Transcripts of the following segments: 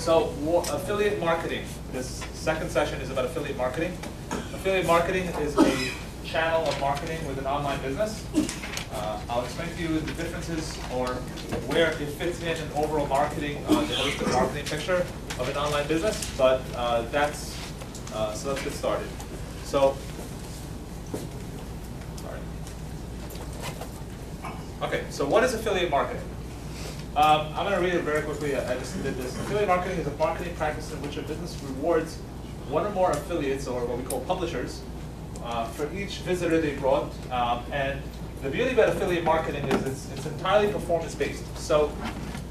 So affiliate marketing. This second session is about affiliate marketing. Affiliate marketing is a channel of marketing with an online business. I'll explain to you the differences or where it fits in an overall marketing, the holistic marketing picture of an online business. But so let's get started. So, okay. So what is affiliate marketing? I'm going to read it very quickly. I just did this. Affiliate marketing is a marketing practice in which a business rewards one or more affiliates, or what we call publishers, for each visitor they brought. And the beauty about affiliate marketing is it's entirely performance-based. So,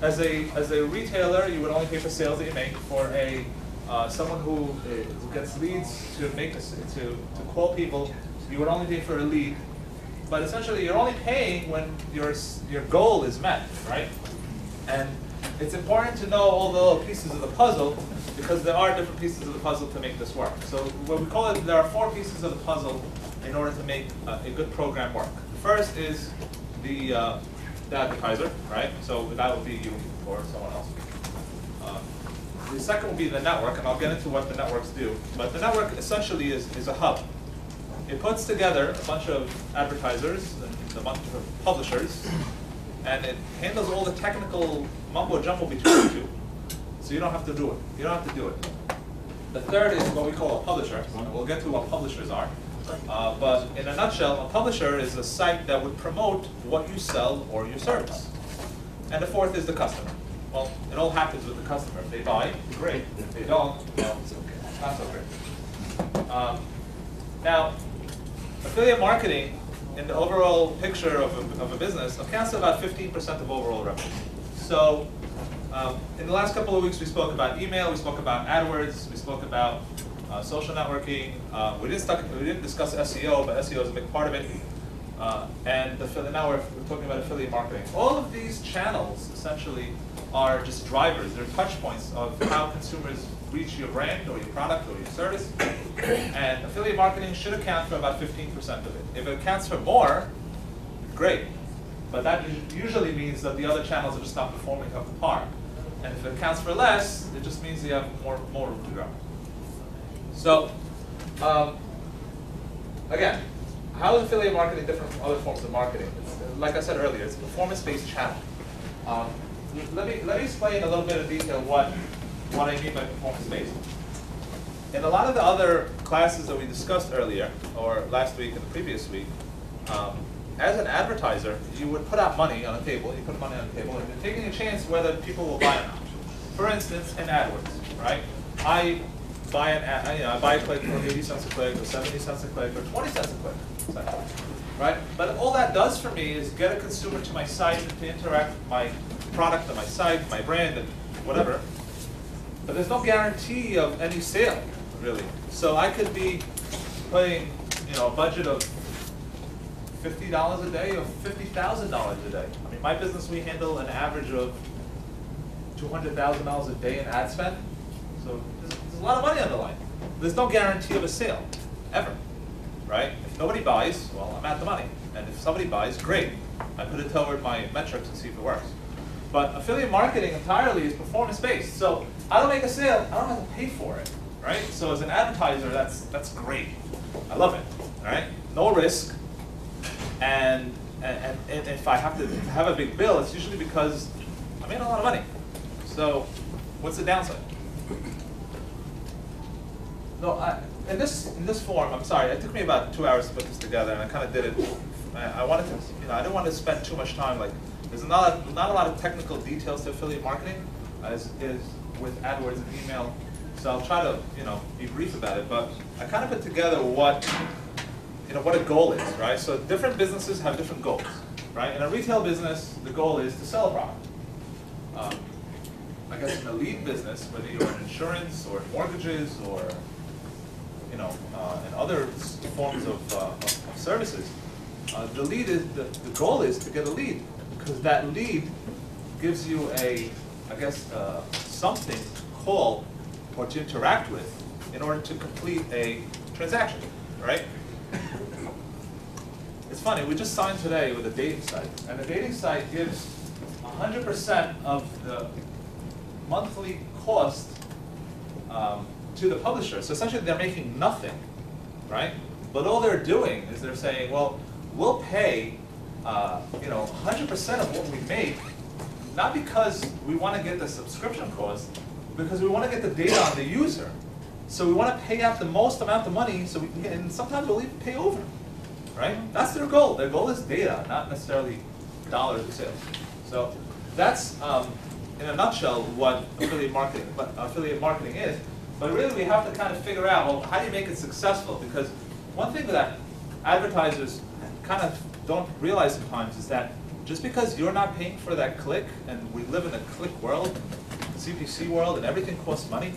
as a retailer, you would only pay for sales that you make. For someone who gets leads to call people, you would only pay for a lead. But essentially, you're only paying when your goal is met, right? And it's important to know all the little pieces of the puzzle, because there are different pieces of the puzzle to make this work. So what we call it, there are 4 pieces of the puzzle in order to make a good program work. The first is the advertiser, right? So that would be you or someone else. The second will be the network, and I'll get into what the networks do. But the network essentially is a hub. It puts together a bunch of advertisers and a bunch of publishers, and it handles all the technical mumbo-jumbo between the two. So you don't have to do it. You don't have to do it. The third is what we call a publisher. We'll get to what publishers are. But in a nutshell, a publisher is a site that would promote what you sell or your service. And the fourth is the customer. Well, it all happens with the customer. If they buy, great. If they don't, well, it's okay. Not so great. Now, affiliate marketing in the overall picture of a business accounts for about 15% of overall revenue. So in the last couple of weeks, we spoke about email, we spoke about AdWords, we spoke about social networking. We didn't discuss SEO, but SEO is a big part of it. And now we're talking about affiliate marketing. All of these channels essentially are just drivers. They're touch points of how consumers reach your brand or your product or your service. And affiliate marketing should account for about 15% of it. If it accounts for more, great. But that usually means that the other channels are just not performing up to par. And if it accounts for less, it just means you have more room to grow. So, again, how is affiliate marketing different from other forms of marketing? Like I said earlier, it's a performance-based channel. Let me explain a little bit of detail what I mean by performance-based. In a lot of the other classes that we discussed earlier, or last week and the previous week, as an advertiser, you would put out money on a table. You put money on the table, and you're taking a chance whether people will buy or not. For instance, in AdWords, right? I buy a click for 80 cents a click, or 70 cents a click, or 20 cents a click, right? But all that does for me is get a consumer to my site to interact with my product on my site, my brand, and whatever. But there's no guarantee of any sale, really. So I could be putting, a budget of $50 a day or $50,000 a day. I mean, my business, we handle an average of $200,000 a day in ad spend. So there's a lot of money on the line. There's no guarantee of a sale, ever, right? If nobody buys, well, I'm out the money. And if somebody buys, great. I put it toward my metrics and see if it works. But affiliate marketing entirely is performance-based. So I don't make a sale, I don't have to pay for it, right? So as an advertiser, that's great. I love it, all right? No risk. And if I have to have a big bill, it's usually because I made a lot of money. So what's the downside? No, in this form, I'm sorry, it took me about 2 hours to put this together, and I kind of did it. I wanted to, I didn't want to spend too much time. Like, there's not a lot of technical details to affiliate marketing, as is with AdWords and email. So I'll try to, be brief about it. But I kind of put together what a goal is, right? So different businesses have different goals, right? In a retail business, the goal is to sell a product. I guess in a lead business, whether you're in insurance or mortgages or in other forms of services, the goal is to get a lead, because that lead gives you something to call or to interact with in order to complete a transaction, right? It's funny, we just signed today with a dating site, and the dating site gives 100% of the monthly cost to the publisher. So essentially they're making nothing, right? But all they're doing is they're saying, well, we'll pay 100% of what we make, not because we want to get the subscription cost, because we want to get the data on the user. So we want to pay out the most amount of money so we can get, and sometimes we'll even pay over, right? That's their goal. Their goal is data, not necessarily dollars of sales. So that's, in a nutshell, what affiliate marketing is. But really we have to kind of figure out, well, how do you make it successful? Because one thing that advertisers kind of don't realize sometimes is that just because you're not paying for that click, and we live in a click world, CPC world, and everything costs money,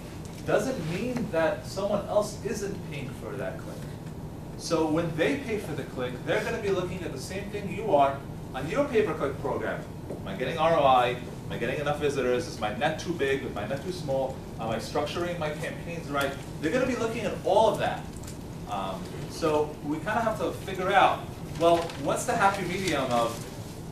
doesn't mean that someone else isn't paying for that click. So when they pay for the click, they're going to be looking at the same thing you are on your pay-per-click program. Am I getting ROI? Am I getting enough visitors? Is my net too big? Is my net too small? Am I structuring my campaigns right? They're going to be looking at all of that. So we kind of have to figure out, well, what's the happy medium of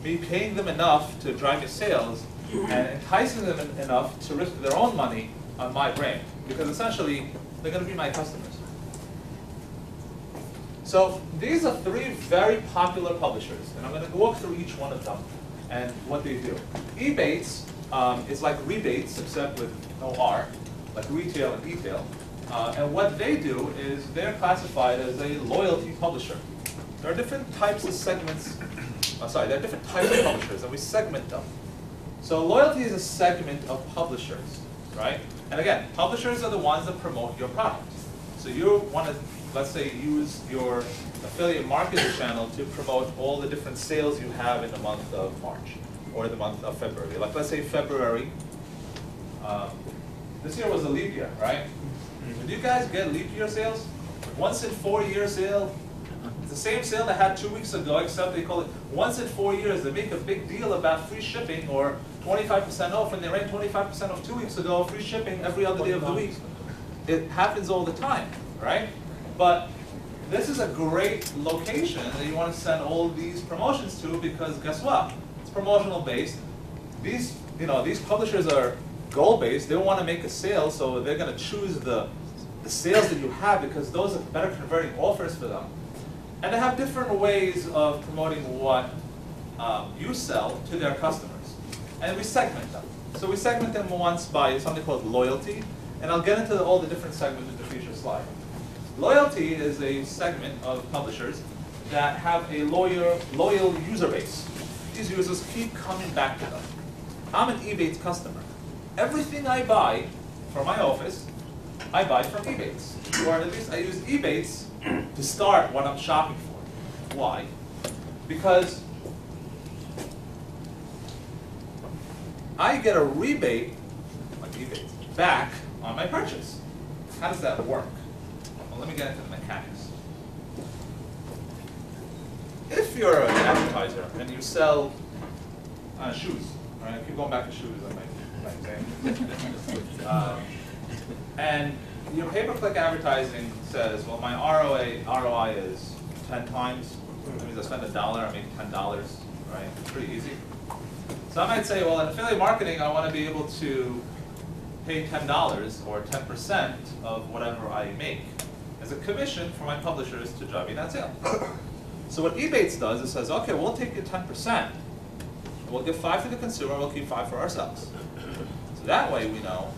me paying them enough to drive me sales and enticing them enough to risk their own money on my brand? Because essentially, they're going to be my customers. So these are 3 very popular publishers, and I'm going to walk through each one of them and what they do. e-Biz is like rebates, except with no R, like retail and e-tail. And what they do is they're classified as a loyalty publisher. There are different types of segments. There are different types of publishers, and we segment them. So loyalty is a segment of publishers, right? And again, publishers are the ones that promote your product. So you want to, let's say, use your affiliate marketing channel to promote all the different sales you have in the month of March or the month of February. Like, let's say February. This year was a leap year, right? Did you guys get leap year sales? Once in 4-year sale. It's the same sale they had 2 weeks ago, except they call it once in 4 years. They make a big deal about free shipping or 25% off, and they ran 25% off 2 weeks ago, free shipping every other day of the week. It happens all the time, right? But this is a great location that you want to send all these promotions to, because guess what? It's promotional based. These publishers are goal based. They want to make a sale, so they're going to choose the sales that you have because those are better converting offers for them. And they have different ways of promoting what you sell to their customers. And we segment them. So we segment them once by something called loyalty, and I'll get into all the different segments in the future slide. Loyalty is a segment of publishers that have a loyal user base. These users keep coming back to them. I'm an e-Biz customer. Everything I buy for my office, I buy from e-Biz. Or at least I use e-Biz to start what I'm shopping for. Why? Because I get a rebate, like e-Biz, back on my purchase. How does that work? Well, let me get into the mechanics. If you're an advertiser and you sell shoes, all right, I keep going back to shoes on my example. And your pay-per-click advertising says, well, my ROI is 10 times. That means I spend $1, I make $10, right? It's pretty easy. So I might say, well, in affiliate marketing, I want to be able to pay $10 or 10% of whatever I make as a commission for my publishers to drive me that sale. So what e-Biz does is says, okay, we'll take your 10%, and we'll give 5 to the consumer, we'll keep 5 for ourselves. So that way we know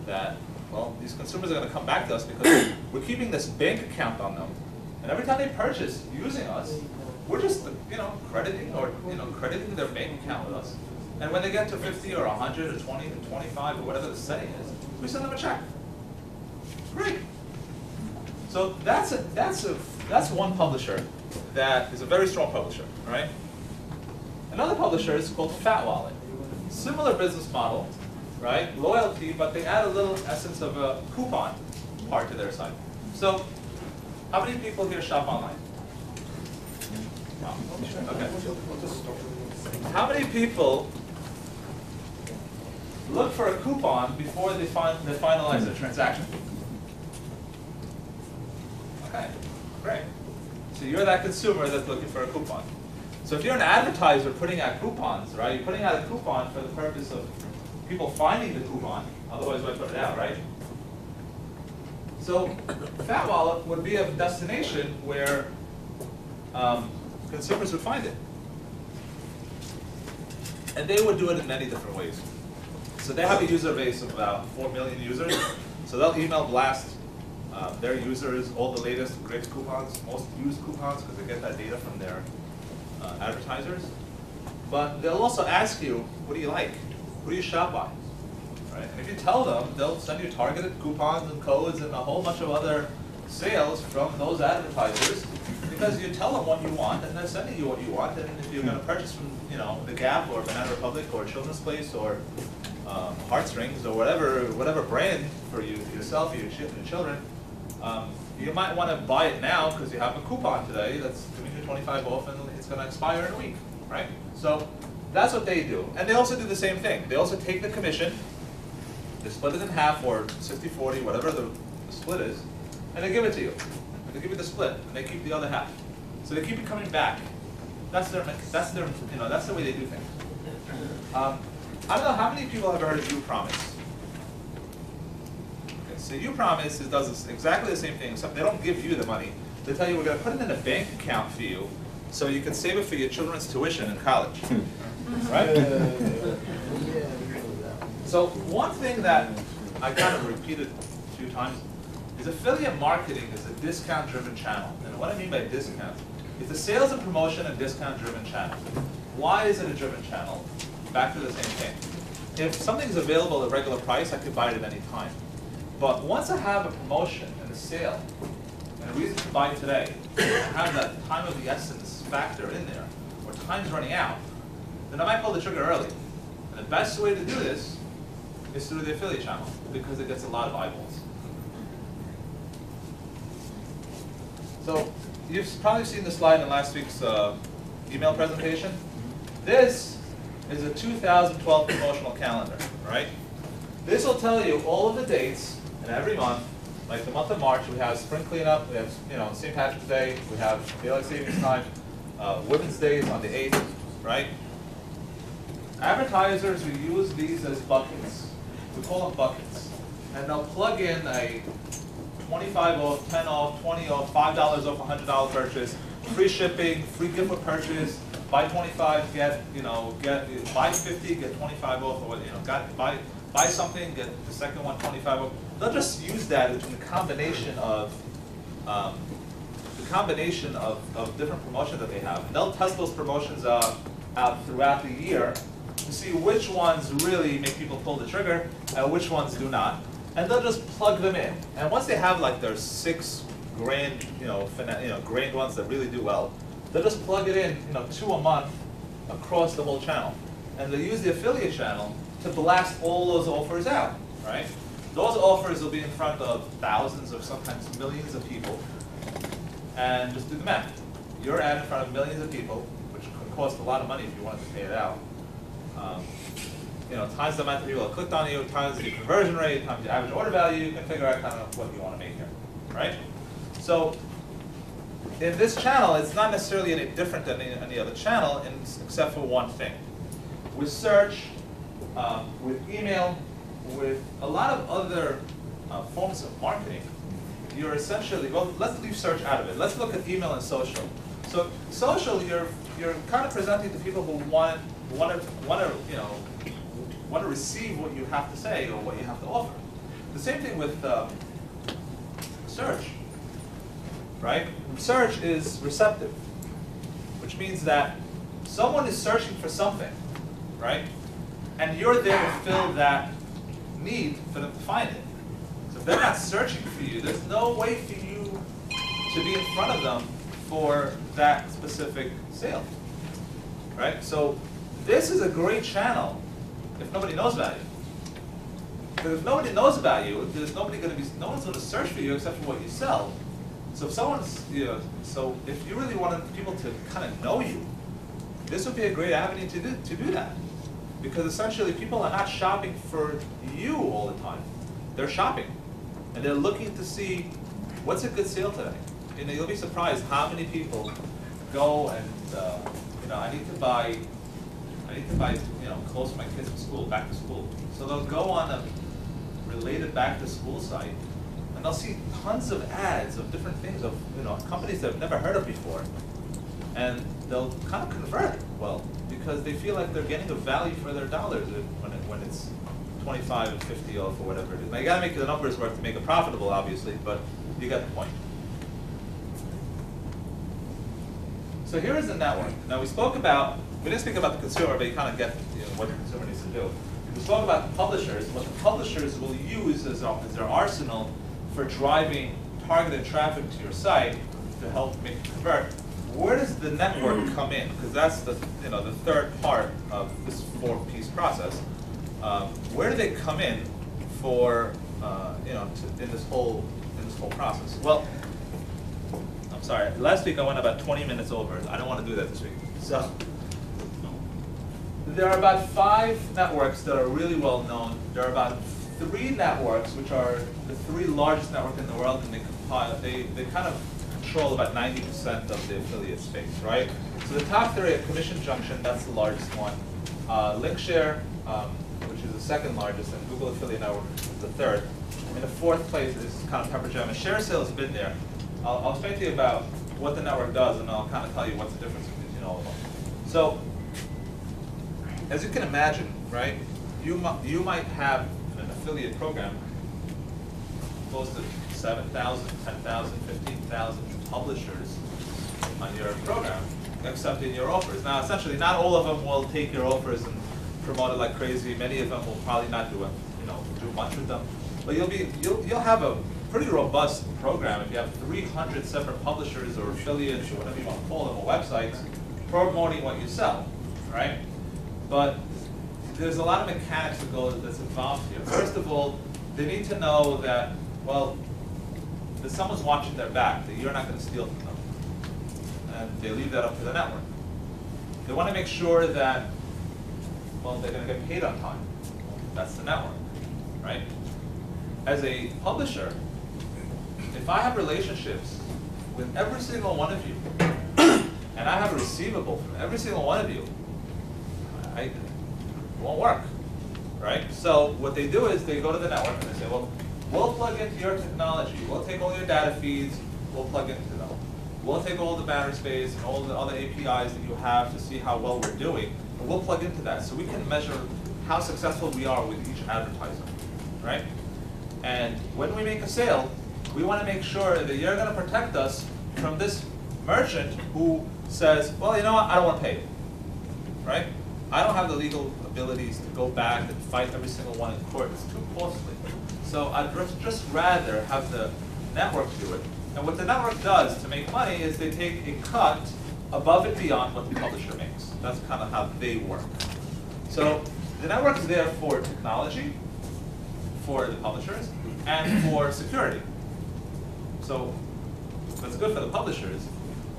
that, well, these consumers are going to come back to us because we're keeping this bank account on them. And every time they purchase using us, we're just, crediting their bank account with us. And when they get to 50 or 100 or 20 or 25 or whatever the setting is, we send them a check. Great. So that's one publisher that is a very strong publisher, right? Another publisher is called Fat Wallet. Similar business model, right? Loyalty, but they add a little essence of a coupon part to their site. So, how many people here shop online? Wow. Okay. How many people look for a coupon before they finalize the transaction? Okay, great. So you're that consumer that's looking for a coupon. So if you're an advertiser putting out coupons, right? You're putting out a coupon for the purpose of people finding the coupon, otherwise why put it out, right? So Fat Wallet would be a destination where consumers would find it. And they would do it in many different ways. So they have a user base of about 4 million users. So they'll email blast their users all the latest, greatest coupons, most used coupons, because they get that data from their advertisers. But they'll also ask you, what do you like? Who do you shop by? Right? And if you tell them, they'll send you targeted coupons and codes and a whole bunch of other sales from those advertisers, because you tell them what you want, and they're sending you what you want. And if you're going to purchase from, the Gap or Banana Republic or Children's Place or Heartstrings or whatever brand for you, for yourself, your children, you might want to buy it now because you have a coupon today that's giving you 25 off, and it's going to expire in a week, right? So that's what they do. And they also do the same thing. They also take the commission, they split it in half or 60-40, whatever the split is, and they give it to you. And they give you the split, and they keep the other half. So they keep it coming back. That's the way they do things. I don't know how many people have heard of uPromise. Okay, so uPromise does exactly the same thing, except they don't give you the money. They tell you, we're going to put it in a bank account for you, so you can save it for your children's tuition in college. Right? So one thing that I kind of repeated a few times is affiliate marketing is a discount-driven channel. And what I mean by discount, it's a sales and promotion and discount-driven channel. Why is it a driven channel? Back to the same thing. If something's available at regular price, I could buy it at any time. But once I have a promotion and a sale, and a reason to buy today, and have that time of the essence factor in there, or time's running out, then I might pull the trigger early. And the best way to do this is through the affiliate channel, because it gets a lot of eyeballs. So you've probably seen the slide in last week's email presentation. This is a 2012 promotional calendar, right? This will tell you all of the dates, and every month, like the month of March, we have spring cleanup, we have St. Patrick's Day, we have daylight savings time, Women's Day is on the 8th, right? Advertisers will use these as buckets. We call them buckets. And they'll plug in a 25 off, 10 off, 20 off, $5 off a $100 purchase, free shipping, free gift with purchase, buy 25, buy 50, get 25 off, or buy something, get the second one 25 off. They'll just use that as the combination of different promotions that they have. And they'll test those promotions out throughout the year to see which ones really make people pull the trigger and which ones do not. And they'll just plug them in. And once they have like their 6 grand, grand ones that really do well, they'll just plug it in, 2 a month across the whole channel. And they'll use the affiliate channel to blast all those offers out, right? Those offers will be in front of thousands or sometimes millions of people. And just do the math. Your ad in front of millions of people, which could cost a lot of money if you wanted to pay it out. Times the amount of people that clicked on you, times the conversion rate, times the average order value, you can figure out kind of what you want to make here, right? So in this channel, it's not necessarily any different than any other channel, except for one thing. With search, with email, with a lot of other forms of marketing, you're essentially, well, let's leave search out of it. Let's look at email and social. So social, you're kind of presenting to people who want to receive what you have to say or what you have to offer. The same thing with search, right? Search is receptive, which means that someone is searching for something, right? And you're there to fill that need for them to find it. So if they're not searching for you, there's no way for you to be in front of them for that specific sale, right? So this is a great channel if nobody knows about you. Because if nobody knows about you, no one's going to search for you except for what you sell. So if someone's, so if you really wanted people to kind of know you, this would be a great avenue to do that. Because essentially people are not shopping for you all the time. They're shopping. And they're looking to see what's a good sale today. You'll be surprised how many people go and, I need to buy I need to buy, clothes for my kids from school, back to school. So they'll go on a related back to school site, and they'll see tons of ads of different things of companies they've never heard of before, and they'll kind of convert well because they feel like they're getting a value for their dollars when it's 25 and 50 off or whatever it is. Now you got to make the numbers work to make it profitable, obviously, but you get the point. So here is the network. Now we didn't speak about the consumer, but you kind of get what the consumer needs to do. We spoke about the publishers. What the publishers will use as their arsenal for driving targeted traffic to your site to help make it convert. Where does the network come in? Because that's the the third part of this four-piece process. Where do they come in for in this whole process? Well, I'm sorry. Last week I went about 20 minutes over. I don't want to do that this week. So there are about 5 networks that are really well known. There are about 3 networks which are the 3 largest networks in the world, and they kind of control about 90% of the affiliate space, right? So the top 3 are Commission Junction, that's the largest one. Linkshare, which is the second largest, and Google Affiliate Network is the third. And the fourth place is kind of Pepperjam. And ShareSale has been there. I'll explain to you about what the network does, and I'll kind of tell you what's the difference between all of them. So, as you can imagine, right, you might have an affiliate program close to 7,000, 10,000, 15,000 publishers on your program accepting your offers. Now, essentially, not all of them will take your offers and promote it like crazy. Many of them will probably not do much with them. But you'll have a pretty robust program if you have 300 separate publishers or affiliates or whatever you want to call them, or websites promoting what you sell, right? But there's a lot of mechanics that's involved here. First of all, they need to know that, well, that someone's watching their back, that you're not going to steal from them. And they leave that up to the network. They want to make sure that, well, they're going to get paid on time. That's the network, right? As a publisher, if I have relationships with every single one of you, and I have a receivable from every single one of you, it won't work, right? So what they do is they go to the network and they say, well, we'll plug into your technology. We'll take all your data feeds. We'll plug into them. We'll take all the banner space and all the other APIs that you have to see how well we're doing, and we'll plug into that so we can measure how successful we are with each advertiser, right? And when we make a sale, we want to make sure that you're going to protect us from this merchant who says, well, you know what, I don't want to pay you, right? I don't have the legal abilities to go back and fight every single one in court. It's too costly. So I'd just rather have the network do it. And what the network does to make money is they take a cut above and beyond what the publisher makes. That's kind of how they work. So the network is there for technology, for the publishers, and for security. So that's good for the publishers.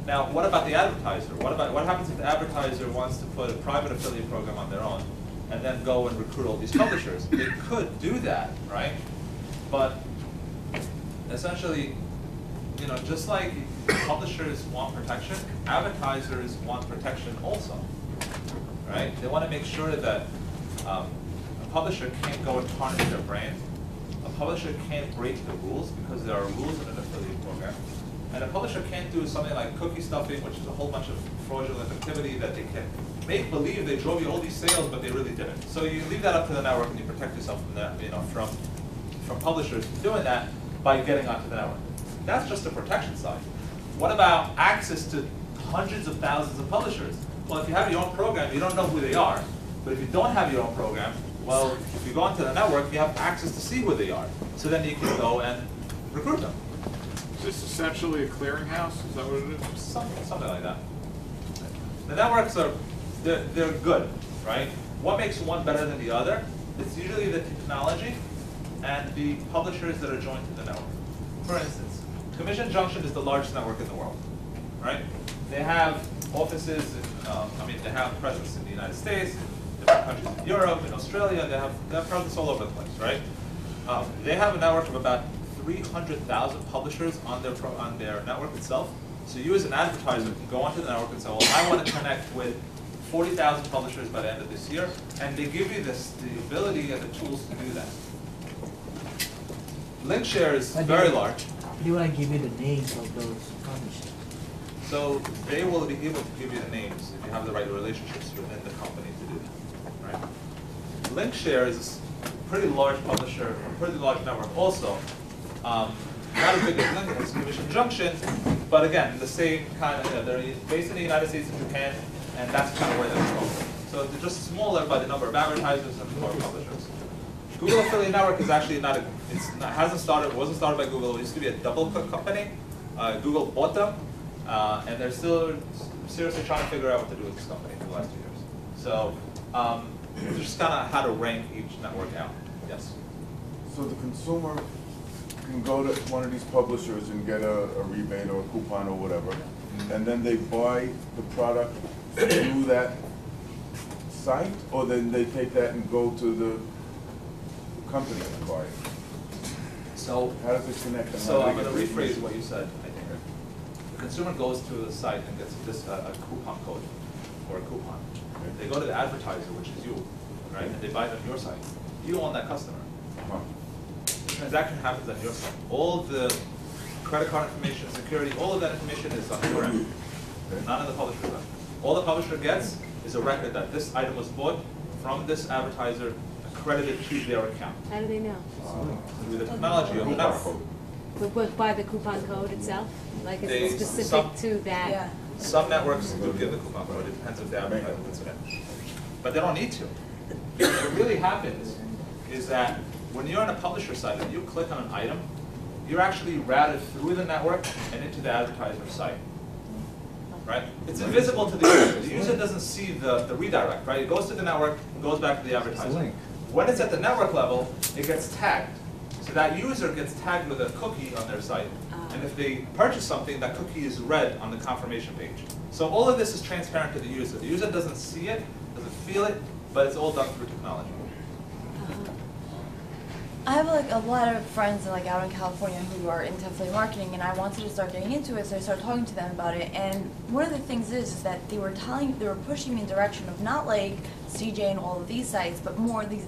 Now, what about the advertiser? What happens if the advertiser wants to put a private affiliate program on their own and then go and recruit all these publishers? They could do that, right? But essentially, just like publishers want protection, advertisers want protection also, right? They want to make sure that a publisher can't go and tarnish their brand. A publisher can't break the rules because there are rules in an affiliate program. And a publisher can't do something like cookie stuffing, which is a whole bunch of fraudulent activity that they can make believe they drove you all these sales, but they really didn't. So you leave that up to the network, and you protect yourself from that, from publishers doing that by getting onto the network. That's just the protection side. What about access to hundreds of thousands of publishers? Well, if you have your own program, you don't know who they are. But if you don't have your own program, well, if you go onto the network, you have access to see who they are. So then you can go and recruit them. Is this essentially a clearinghouse? Is that what it is? Something like that. The networks they're good, right? What makes one better than the other? It's usually the technology and the publishers that are joined to the network. For instance, Commission Junction is the largest network in the world, right? They have offices, they have presence in the United States, different countries in Europe, in Australia. They have presence all over the place, right? They have a network of about 300,000 publishers on their network itself. So you as an advertiser can go onto the network and say, well, I want to connect with 40,000 publishers by the end of this year, and they give you the ability and the tools to do that. Link share is very large. They want to give you the names of those publishers. So they will be able to give you the names if you have the right relationships within the company to do that, right? Link share is a pretty large publisher, a pretty large network also. Not as big as Link, it's Commission Junction, but again, the same kind of, they're based in the United States and Japan, and that's kind of where they're from. So they're just smaller by the number of advertisers and more publishers. Google Affiliate Network is actually not a, hasn't started, wasn't started by Google. It used to be a double-click company. Google bought them, and they're still seriously trying to figure out what to do with this company for the last 2 years. So just kind of how to rank each network out. Yes? So the consumer can go to one of these publishers and get a rebate or a coupon or whatever, and then they buy the product through that site, or then they take that and go to the company and buy it? So how does it connect? So I'm going to rephrase what you said, I think. The consumer goes to the site and gets this a coupon code or a coupon. Okay. They go to the advertiser, which is you, right? And they buy it on your site. You own that customer. The transaction happens on your site. All the credit card information, security, all of that information is on your end. Not on the publisher's end. All the publisher gets is a record that this item was bought from this advertiser, accredited to their account. How do they know? Through the technology of the network. But by the coupon code itself? Like They- it's specific to that? Yeah. Some networks do give the coupon code. It depends if the advertiser puts it in. But they don't need to. What really happens is that when you're on a publisher site and you click on an item, you're actually routed through the network and into the advertiser's site. Right? It's invisible to the user. The user doesn't see the redirect, right? It goes to the network and goes back to the advertiser. When it's at the network level, it gets tagged. So that user gets tagged with a cookie on their site. And if they purchase something, that cookie is read on the confirmation page. So all of this is transparent to the user. The user doesn't see it, doesn't feel it, but it's all done through technology. I have like a lot of friends like out in California who are into affiliate marketing, and I wanted to start getting into it, so I started talking to them about it. And one of the things is that they were pushing me in the direction of not like CJ and all of these sites, but more these.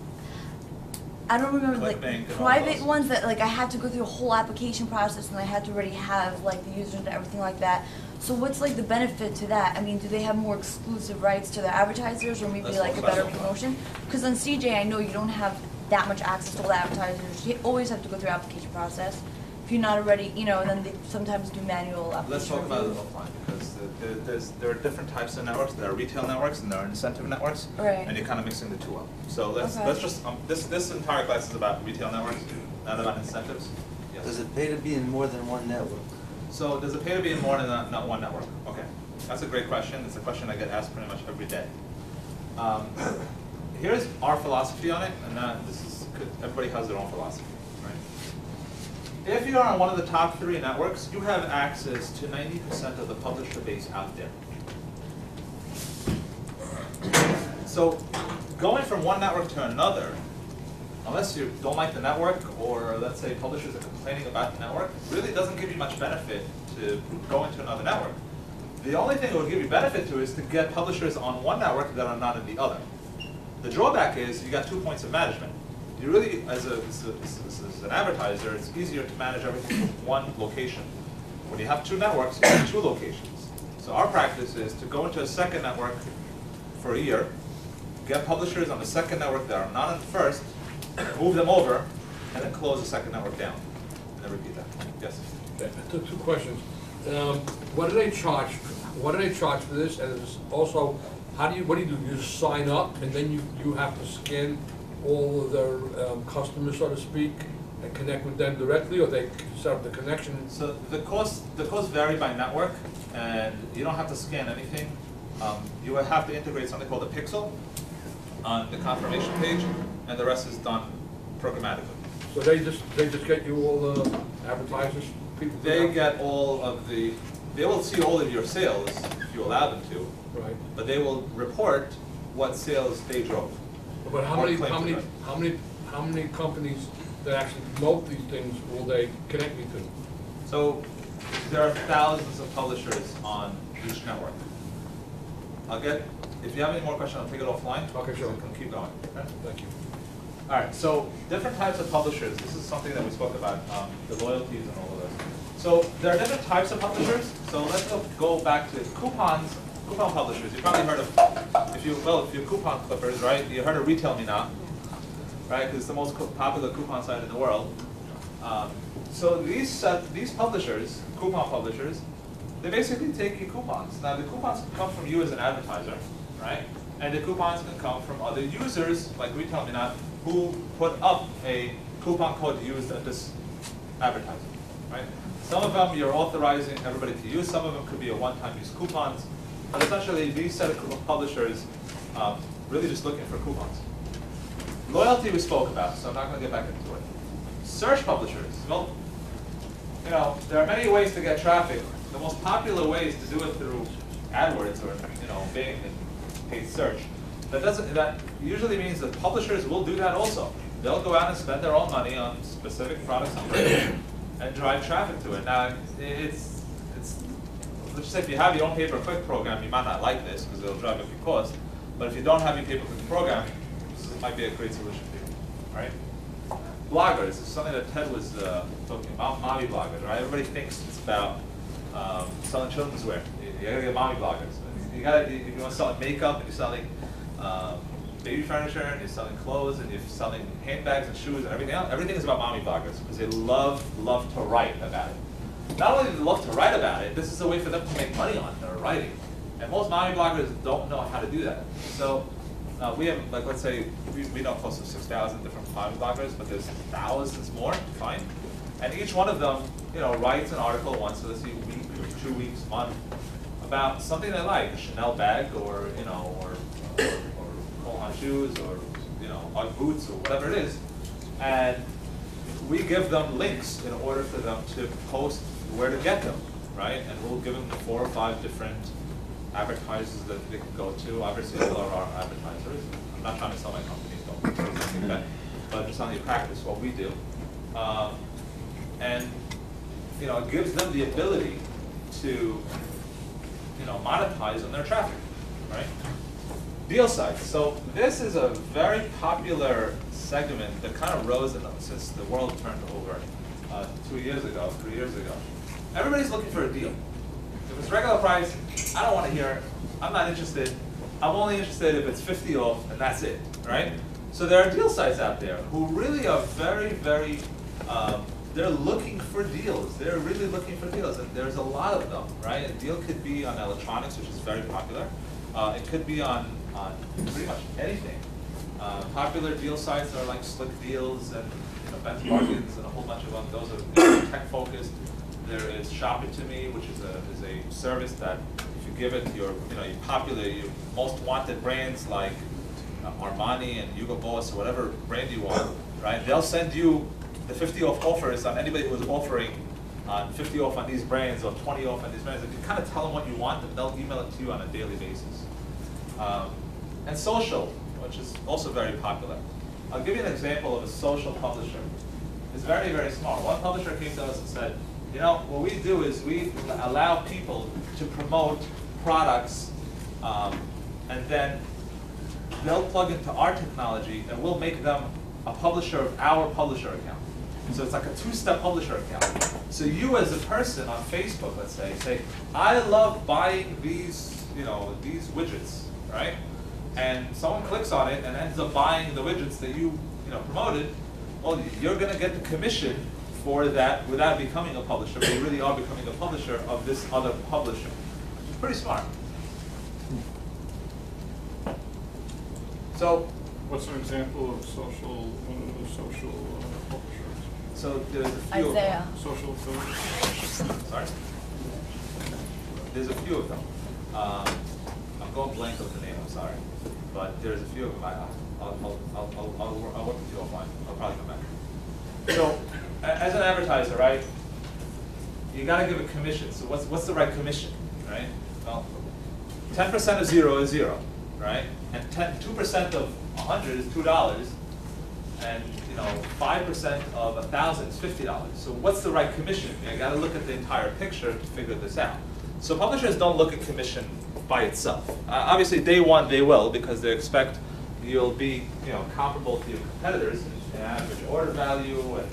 I don't remember like private ones that like I had to go through a whole application process, and I had to already have like the users and everything like that. So what's like the benefit to that? I mean, do they have more exclusive rights to the advertisers, or maybe like a better promotion? Because on CJ, I know you don't have that much access to all the advertisers. You always have to go through application process. If you're not already, you know, and then they sometimes do manual application. Let's talk about it offline, because there are different types of networks. There are retail networks and there are incentive networks, Right. and you're kind of mixing the two up. So let's Okay. let's just this entire class is about retail networks, not about incentives. Yes. Does it pay to be in more than one network? So does it pay to be in more than not one network? Okay, that's a great question. It's a question I get asked pretty much every day. Here's our philosophy on it, and everybody has their own philosophy, right? If you are on one of the top 3 networks, you have access to 90% of the publisher base out there. So going from one network to another, unless you don't like the network, or let's say publishers are complaining about the network, really doesn't give you much benefit to go into another network. The only thing it would give you benefit to is to get publishers on one network that are not in the other. The drawback is you got 2 points of management. You really, as an advertiser, it's easier to manage everything from one location. When you have 2 networks, you have 2 locations. So our practice is to go into a second network for a year, get publishers on the second network that are not on the first, move them over, and then close the second network down. And then repeat that. Yes? Two questions. What do they charge? What do they charge for this? And also, what do you do? You just sign up, and then you have to scan all of their customers, so to speak, and connect with them directly, or they set up the connection? So the costs vary by network, and you don't have to scan anything. You would have to integrate something called a pixel on the confirmation page, and the rest is done programmatically. So they just get you all the advertisers, people? They get all of the, they will see all of your sales if you allow them to, Right. but they will report what sales they drove. But how Or many claim to companies that actually promote these things will they connect me to? So there are thousands of publishers on each network. if you have any more questions, I'll take it offline. Okay, sure. So we can keep going. Okay? Thank you. All right, so different types of publishers. This is something that we spoke about, the loyalties and all of this. So there are different types of publishers. So let's go back to coupon publishers. You probably heard of, if you're coupon clippers, right? You heard of Retail Me Now, right? Because it's the most popular coupon site in the world. So these publishers, coupon publishers, they basically take your coupons. Now the coupons can come from you as an advertiser, right? And the coupons can come from other users, like Retail Me Now, who put up a coupon code used at this advertising, right? Some of them you're authorizing everybody to use. Some of them could be a one-time use coupons. But essentially, these set of publishers really just looking for coupons. Loyalty we spoke about, so I'm not going to get back into it. Search publishers. Well, you know, there are many ways to get traffic. The most popular way is to do it through AdWords or Bing and paid search. That usually means that publishers will do that also. They'll go out and spend their own money on specific products and drive traffic to it. Now, let's just say if you have your own pay-per-click program, you might not like this because it'll drive up your cost. But if you don't have your pay-per-click program, this might be a great solution for you, right? Bloggers is something that Ted was talking about, mommy bloggers, right? Everybody thinks it's about selling children's wear. You gotta get mommy bloggers. If you want to sell makeup and you're selling baby furniture and you're selling clothes and you're selling handbags and shoes and everything else, everything is about mommy bloggers because they love to write about it. Not only do they love to write about it, this is a way for them to make money on their writing. And most mommy bloggers don't know how to do that. So we have, like, let's say, we know close to 6,000 different mommy bloggers, but there's thousands more to find. And each one of them, writes an article once, so let's see, a week or 2 weeks, month, about something they like, a Chanel bag or Cole Haan shoes or Ugg boots or whatever it is. And we give them links in order for them to post where to get them, right? And we'll give them 4 or 5 different advertisers that they can go to. Obviously, all of our advertisers. I'm not trying to sell my company, don't think that. But I'm just telling you practice what we do. And it gives them the ability to monetize on their traffic, right? Deal sites. So this is a very popular segment that kind of rose since the world turned over 2 years ago, 3 years ago. Everybody's looking for a deal. If it's regular price, I don't want to hear it. I'm not interested. I'm only interested if it's 50 off and that's it, right? So there are deal sites out there who really are very, very, they're looking for deals. They're really looking for deals, and there's a lot of them, right? A deal could be on electronics, which is very popular. It could be on pretty much anything. Popular deal sites are like Slick Deals and Ben's Bargains and a whole bunch of them. Those are tech focused. There is Shop It To Me, which is a service that if you give it your your most wanted brands like Armani and Hugo Boss or whatever brand you want, right? They'll send you the 50 off offers on anybody who's offering 50 off on these brands or 20 off on these brands. If you kind of tell them what you want, then they'll email it to you on a daily basis. And social, which is also very popular. I'll give you an example of a social publisher. It's very, very small. One publisher came to us and said, what we do is we allow people to promote products and then they'll plug into our technology and we'll make them a publisher of our publisher account. So it's like a 2-step publisher account. So you as a person on Facebook, let's say, I love buying these, these widgets, right? And someone clicks on it and ends up buying the widgets that you promoted. Well, you're going to get the commission for that without becoming a publisher, but you really are becoming a publisher of this other publisher. Pretty smart. So, what's an example of social publishers? So there's a few Isaiah. of them. Social affiliates? Sorry? There's a few of them. I'm going blank of the name, I'm sorry. But there's a few of them. I'll work with you offline. I'll probably come back. So, as an advertiser, right, you got to give a commission. So what's the right commission, right? Well, 10% of 0 is 0, right? And 2% of 100 is $2, and 5% of 1,000 is $50. So what's the right commission? You got to look at the entire picture to figure this out. So publishers don't look at commission by itself. Obviously, day one they will, because they expect you'll be comparable to your competitors in average order value and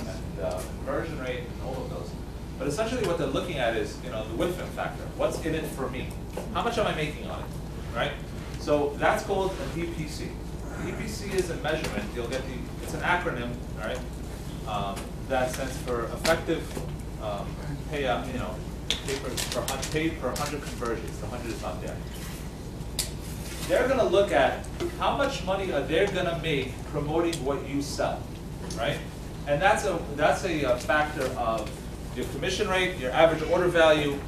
conversion rate and all of those. But essentially, what they're looking at is the whiffing factor. What's in it for me? How much am I making on it? Right? So that's called an EPC. EPC is a measurement. You'll get it's an acronym, all right? That stands for effective payout. Paid per 100 conversions. The 100 is not there. They're going to look at how much money are they going to make promoting what you sell, right? And that's a factor of your commission rate, your average order value,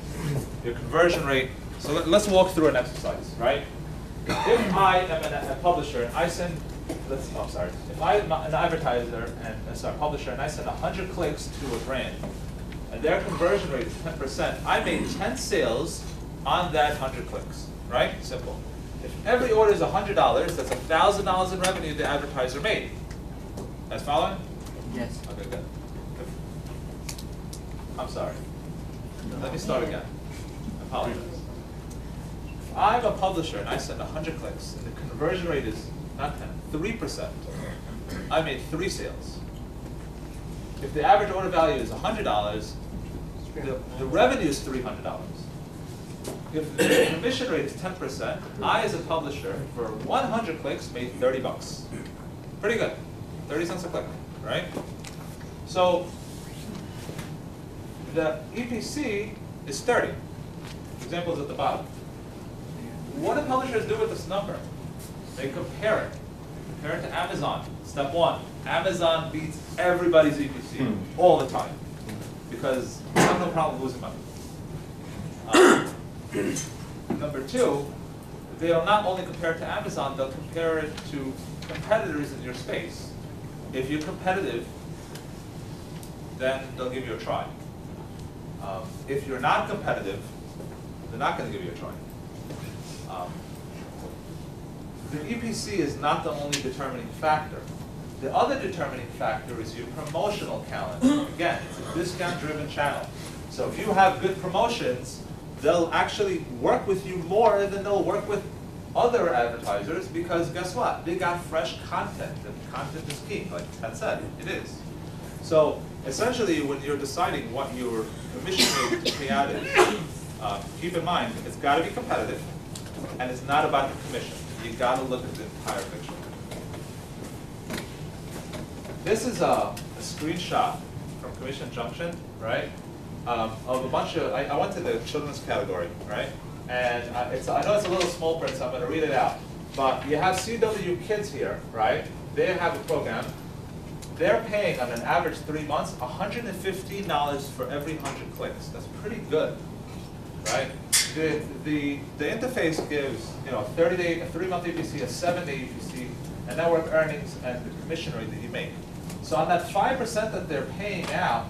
your conversion rate. So let's walk through an exercise, right? If I am a publisher and I send, if I'm an advertiser and publisher and I send 100 clicks to a brand, and their conversion rate is 10%, I made 10 sales on that 100 clicks, right? Simple. If every order is $100, that's $1,000 in revenue the advertiser made. Guys following? Yes. Okay, good. I'm sorry. Let me start again. I apologize. If I'm a publisher and I send 100 clicks and the conversion rate is not 10, 3%, I made 3 sales. If the average order value is $100, the revenue is $300. If the commission rate is 10%, I as a publisher for 100 clicks made 30 bucks. Pretty good. 30 cents a click, right? So the EPC is 30. Examples at the bottom. What do publishers do with this number? They compare it. Compare it to Amazon. Step one, Amazon beats everybody's EPC all the time because they have no problem losing money. Number two, they'll not only compare it to Amazon, they'll compare it to competitors in your space. If you're competitive, then they'll give you a try. If you're not competitive, they're not going to give you a try. The EPC is not the only determining factor. The other determining factor is your promotional calendar. Again, it's a discount-driven channel. So if you have good promotions, they'll actually work with you more than they'll work with other advertisers because guess what? They got fresh content, and content is key, like Ted said, it is. So essentially, when you're deciding what your commission rate to pay out is, keep in mind, it's got to be competitive, and it's not about the commission. You got to look at the entire picture. This is a screenshot from Commission Junction, right? Of a bunch of, I went to the children's category, right? And I know it's a little small print, so I'm going to read it out. But you have CW Kids here, right? They have a program. They're paying on an average 3 months $115 for every 100 clicks. That's pretty good, right? The interface gives a 30-day, a 3-month EPC, a 7-day EPC, and network earnings and the commission rate that you make. So on that 5% that they're paying out,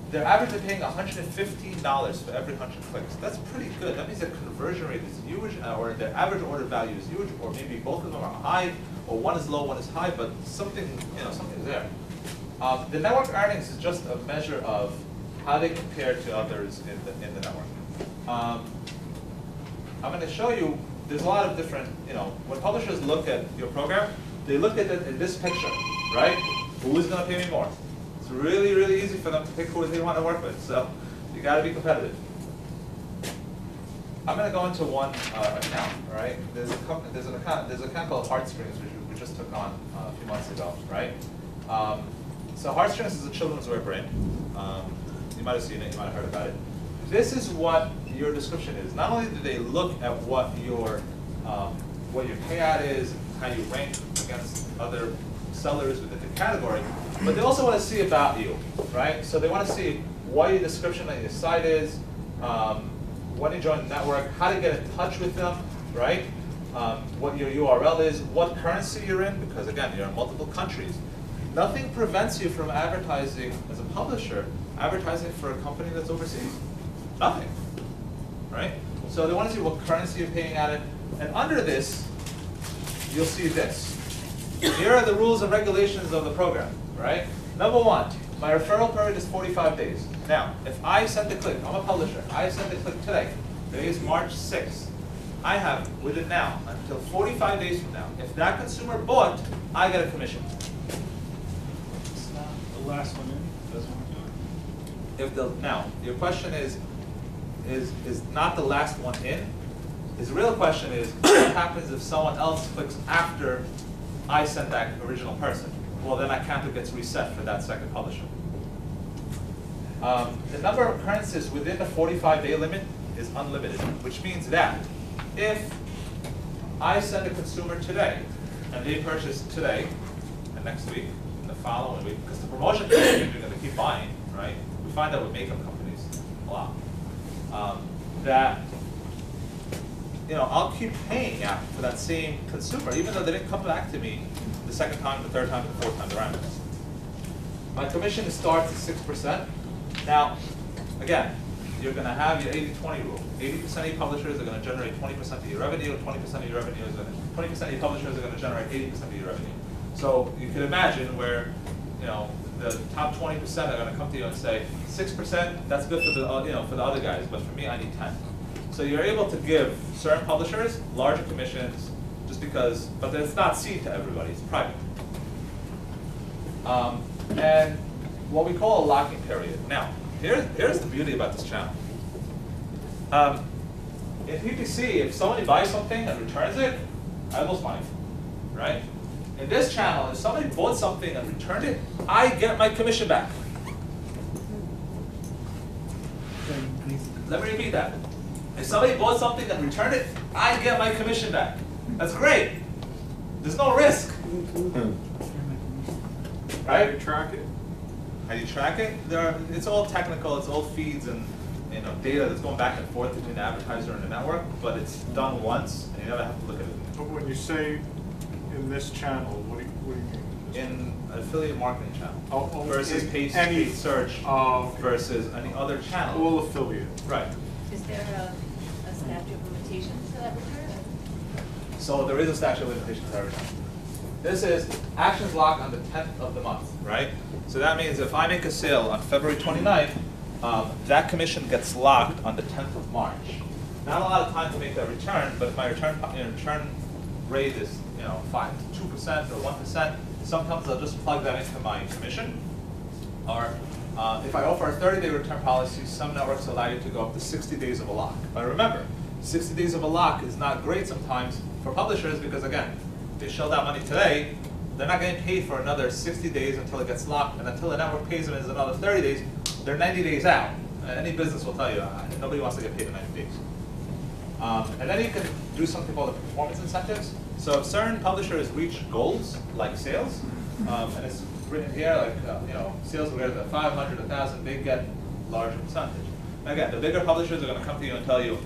they're averagely paying $115 for every 100 clicks. That's pretty good. That means their conversion rate is huge, or their average order value is huge, or maybe both of them are high, or one is low, one is high, but something's there. The network earnings is just a measure of how they compare to others in the network. I'm going to show you. There's a lot of different. When publishers look at your program, they look at it in this picture, right? Who is going to pay me more? It's really, really easy for them to pick who they want to work with. So you got to be competitive. I'm going to go into one account. Right? There's an account called Heartstrings, which we just took on a few months ago. Right? So Heartstrings is a children's wear brand. You might have seen it. You might have heard about it. This is what your description is. Not only do they look at what your payout is, and how you rank against other sellers within the category, but they also want to see about you, right? So they want to see what your description on your site is, when you join the network, how to get in touch with them, right? What your URL is, what currency you're in, because again, you're in multiple countries. Nothing prevents you from advertising as a publisher, advertising for a company that's overseas. Nothing, right? So they want to see what currency you're paying at it. And under this, you'll see this. Here are the rules and regulations of the program, right? Number one, my referral period is 45 days. Now, if I send a click, I'm a publisher, I send a click today, Today is March 6th. I have, within now, until 45 days from now, if that consumer bought, I get a commission. It's not the last one in, doesn't work. If the, now, your question is not the last one in. His real question is, what happens if someone else clicks after I sent that original person? Well, then my counter gets reset for that second publisher. The number of occurrences within the 45-day limit is unlimited, which means that if I send a consumer today, and they purchase today, and next week, and the following week, because the promotion period, you're going to keep buying, right? We find that with makeup companies a lot. That, you know, I'll keep paying out for that same consumer, even though they didn't come back to me the second time, the third time, the fourth time around. My commission starts at 6%. Now, again, you're going to have your 80-20 rule. 80% of your publishers are going to generate 20% of your revenue, and 20% of your revenue is going to, 20% of your publishers are going to generate 80% of your revenue. So you can imagine where, you know, the top 20% are going to come to you and say, 6%, that's good for the, you know, for the other guys, but for me, I need 10. So you're able to give certain publishers larger commissions just because, but it's not seen to everybody, it's private. And what we call a locking period. Now, here's the beauty about this channel. In PPC, if somebody buys something and returns it, I lose money, right? In this channel, if somebody bought something and returned it, I get my commission back. Let me repeat that. If somebody bought something and returned it, I get my commission back. That's great. There's no risk. How do you track it? How do you track it? It's all technical. It's all feeds and, you know, data that's going back and forth between the advertiser and the network. But it's done once, and you never have to look at it. But when you say in this channel, what do you mean? In affiliate marketing channel Oh, versus in paid any- search okay. versus any other channel. All affiliate. Right. Is there a statute of limitations to that return? So there is a statute of limitations every time. This is actions locked on the 10th of the month, right? So that means if I make a sale on February 29th, that commission gets locked on the 10th of March. Not a lot of time to make that return, but if my return rate is, you know, 2% or 1%, sometimes I'll just plug that into my commission. Or if I offer a 30-day return policy, some networks allow you to go up to 60 days of a lock. But remember, 60 days of a lock is not great sometimes for publishers because, again, they shelled out money today, they're not getting paid for another 60 days until it gets locked, and until the network pays them is another 30 days, they're 90 days out. Any business will tell you, nobody wants to get paid in 90 days. And then you can do something called the performance incentives. So if certain publishers reach goals, like sales, and it's written here, like, you know, sales greater than 500, 1,000, they get larger percentage. Again, the bigger publishers are going to come to you and tell you,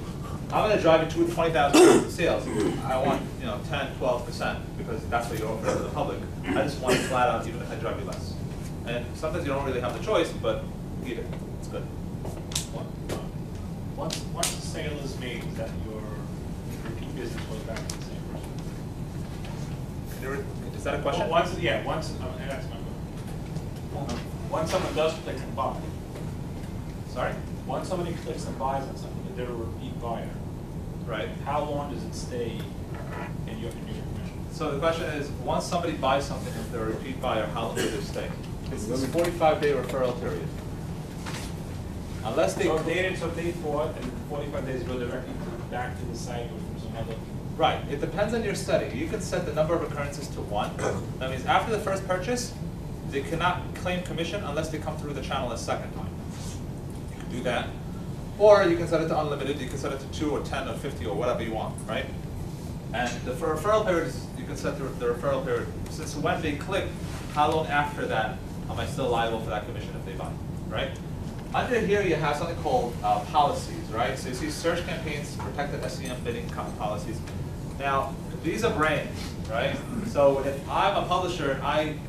I'm going to drive you to 20,000 in sales. I want, you know, 10, 12% because that's what you're offering to the public. I just want it flat out, even if I drive you less. And sometimes you don't really have the choice, but eat it. It's good. Once the sale is made, that your repeat business goes back to the same person. Is that a question? Well, once, yeah, once, that's my question. Once someone does click and buy, Sorry? once somebody clicks and buys on something, if they're a repeat buyer, Right. how long does it stay in your commission? So the question is, once somebody buys something, if they're a repeat buyer, how long do they stay? It's this 45-day referral period. Unless they... So if they bought and 45 days go directly back to the site or from some other... Right. It depends on your study. You can set the number of occurrences to 1. That means after the first purchase, they cannot claim commission unless they come through the channel a second time. You can do that. Or you can set it to unlimited. You can set it to 2 or 10 or 50 or whatever you want, right? And the referral period is, you can set the referral period since when they click, how long after that am I still liable for that commission if they buy, right? Under here you have something called policies, right? So you see search campaigns, protected SEM bidding policies. Now, these are brands, right? So if I'm a publisher and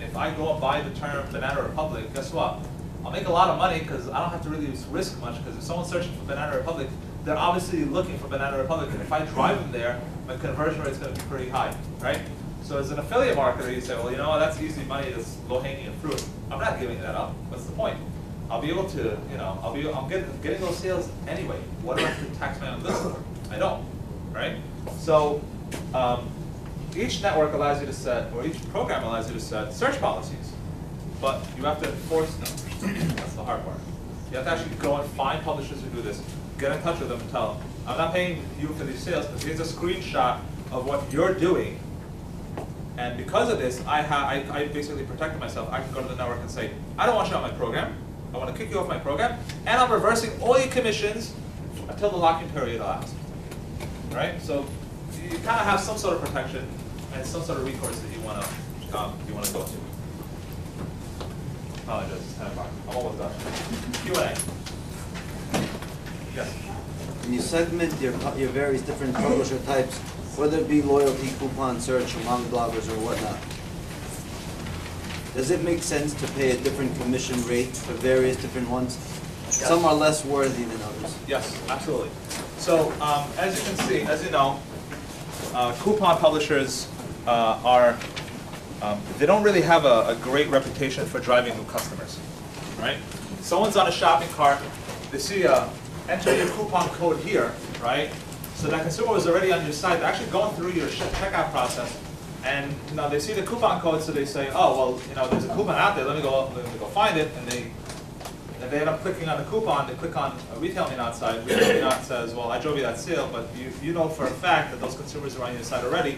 if I go and buy the term Banana Republic, guess what? I'll make a lot of money because I don't have to really risk much because if someone's searching for Banana Republic, they're obviously looking for Banana Republic, and if I drive them there, my conversion rate is going to be pretty high, right? So as an affiliate marketer, you say, well, you know what, that's easy money, that's low-hanging fruit. I'm not giving that up. What's the point? I'll be able to, you know, I'm getting those sales anyway. What do I have to tax my own business for? I don't, right? So each network allows you to set, or each program allows you to set search policies, but you have to enforce them. That's the hard part. You have to actually go and find publishers who do this, get in touch with them and tell them, I'm not paying you for these sales, but here's a screenshot of what you're doing. And because of this, I basically protected myself. I can go to the network and say, I don't want you on my program. I want to kick you off my program. And I'm reversing all your commissions until the locking period allows. Right? So you kind of have some sort of protection and some sort of recourse that you want to go to. Apologize, it's 10 o'clock. I'm almost done. Q&A. Yes? When you segment your various different publisher types, whether it be loyalty, coupon, search, among bloggers, or whatnot, does it make sense to pay a different commission rate for various different ones? Yes. Some are less worthy than others. Yes, absolutely. So as you can see, as you know, coupon publishers they don't really have a great reputation for driving new customers, right? Someone's on a shopping cart, they see enter your coupon code here, right? So that consumer was already on your site, they're actually going through your checkout process, and you know they see the coupon code, so they say, oh well, you know there's a coupon out there, let me go find it, and they end up clicking on the coupon. They click on Retail Me Not site. Retail Me Not says, well, I drove you that sale, but you know for a fact that those consumers are on your site already.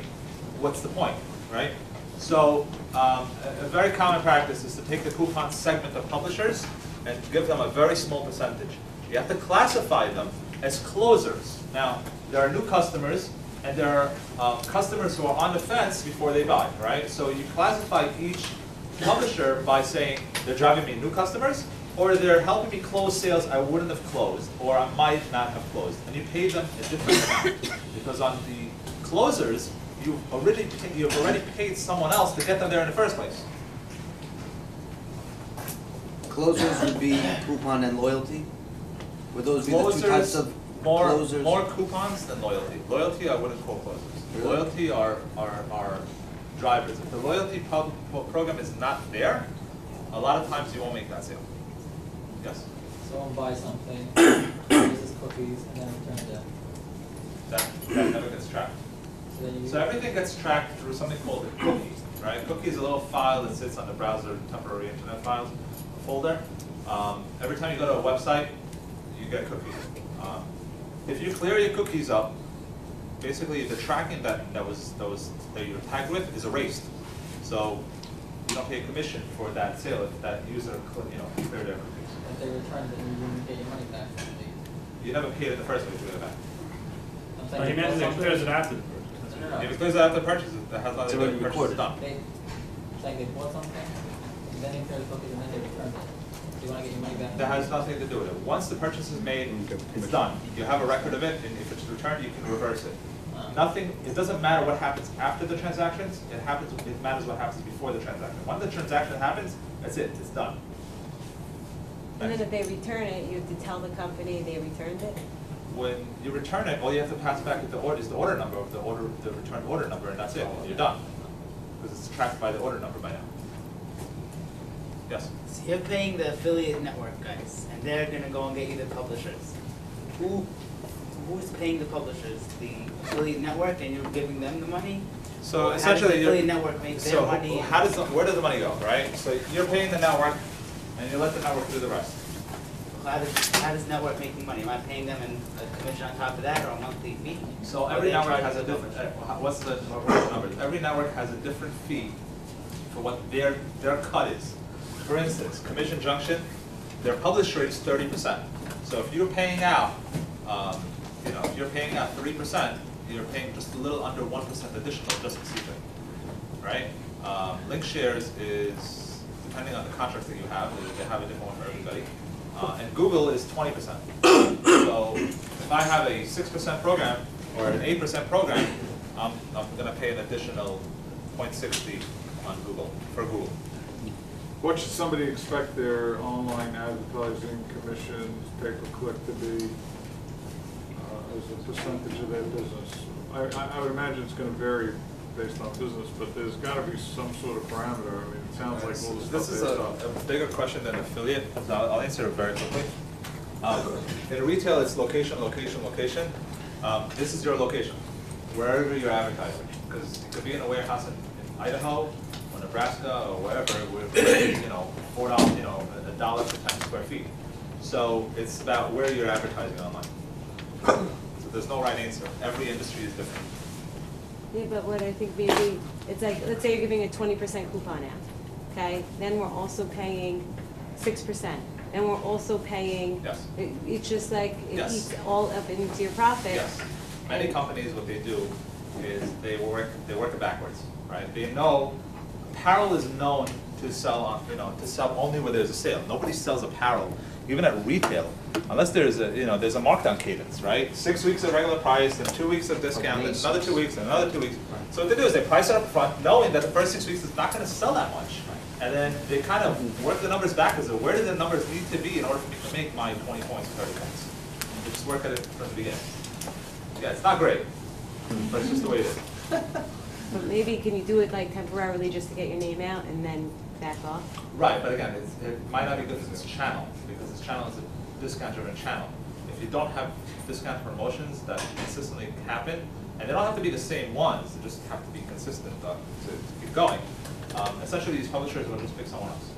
What's the point, right? So a very common practice is to take the coupon segment of publishers and give them a very small percentage. You have to classify them as closers. Now, there are new customers, and there are customers who are on the fence before they buy, right? So you classify each publisher by saying they're driving me new customers, or they're helping me close sales I wouldn't have closed, or I might not have closed. And you pay them a different amount. Because on the closers, you've already paid someone else to get them there in the first place. Closers would be coupon and loyalty? Would those be the two types of closers? More coupons than loyalty. Loyalty I wouldn't call closers. Really? Loyalty are drivers. If the loyalty program is not there, a lot of times you won't make that sale. Yes? Someone buys something, uses cookies, and then returns it. That never gets tracked. So everything gets tracked through something called a cookie, right? Cookie is a little file that sits on the browser, temporary internet files folder. Every time you go to a website, you get cookies. If you clear your cookies up, basically the tracking that you're tagged with is erased. So you don't pay a commission for that sale if that user cleared their cookies. If they return it, you wouldn't get your money back. You never paid it in the first place to get it back. I'm But he meant it clears it after the No. If it clears it after the purchase, that has nothing to do with the purchase is done. It's like they bought something, and then they clear the cookies, and then they return it. Do you want to get your money back? That has nothing to do with it. Once the purchase is made, it's done. You have a record of it, and if it's returned, you can reverse it. Nothing. It doesn't matter what happens after the transactions. It matters what happens before the transaction. When the transaction happens, that's it. It's done. And then if they return it, you have to tell the company they returned it? When you return it, all you have to pass back is the order number of the returned order number, and that's it. You're done. Because it's tracked by the order number by now. Yes? So you're paying the affiliate network guys, and they're gonna go and get you the publishers. Who's paying the publishers? The affiliate network, and you're giving them the money? So Or essentially, how does the affiliate network make their money? where does the money go, right? So you're paying the network, and you let the network do the rest. How does network making money? Am I paying them a commission on top of that, or a monthly fee? So Or every they network charge has a the different, publisher? what's the numbers? Every network has a different fee for what their cut is. For instance, Commission Junction, their publish rate is 30%. So if you're paying out, if you're paying out 3%, you're paying just a little under 1% additional just for CJ, right? Link shares is, depending on the contracts that you have, they have a different one for everybody. And Google is 20%. So if I have a 6% program or an 8% program, I'm going to pay an additional 0.60 on Google, for Google. What should somebody expect their online advertising commissions, pay-per-click to be as a percentage of their business? I would imagine it's going to vary based on business, but there's gotta be some sort of parameter. I mean, it sounds like all the stuff This is based a on. bigger question than affiliate, so I'll answer it very quickly. In retail, it's location, location, location. This is your location, wherever you're advertising, because it could be in a warehouse in Idaho, or Nebraska, or wherever, with, $4, $1 per 10 square feet. So it's about where you're advertising online. So there's no right answer. Every industry is different. Yeah, but what I think maybe, it's like, let's say you're giving a 20% coupon out, okay? Then we're also paying 6%. And we're also paying. Yes. It's just like, it Yes. eats all up into your profit. Yes. Many companies, what they do is they work it backwards, right? They know, apparel is known to sell on, to sell only where there's a sale. Nobody sells apparel, even at retail, unless there's there's a markdown cadence, right? 6 weeks of regular price, then 2 weeks of discount, then another 2 weeks, and another 2 weeks. So what they do is they price it up front, knowing that the first 6 weeks is not gonna sell that much. And then they kind of work the numbers backwards. So where do the numbers need to be in order for me to make my 20 points, 30 points? They just work at it from the beginning. Yeah, it's not great, but it's just the way it is. But maybe can you do it like temporarily just to get your name out and then back off? Right, but again, it might not be good for this channel, because this channel is a discount-driven channel. If you don't have discount promotions that consistently happen, and they don't have to be the same ones, they just have to be consistent to keep going. Essentially, these publishers will just pick someone else.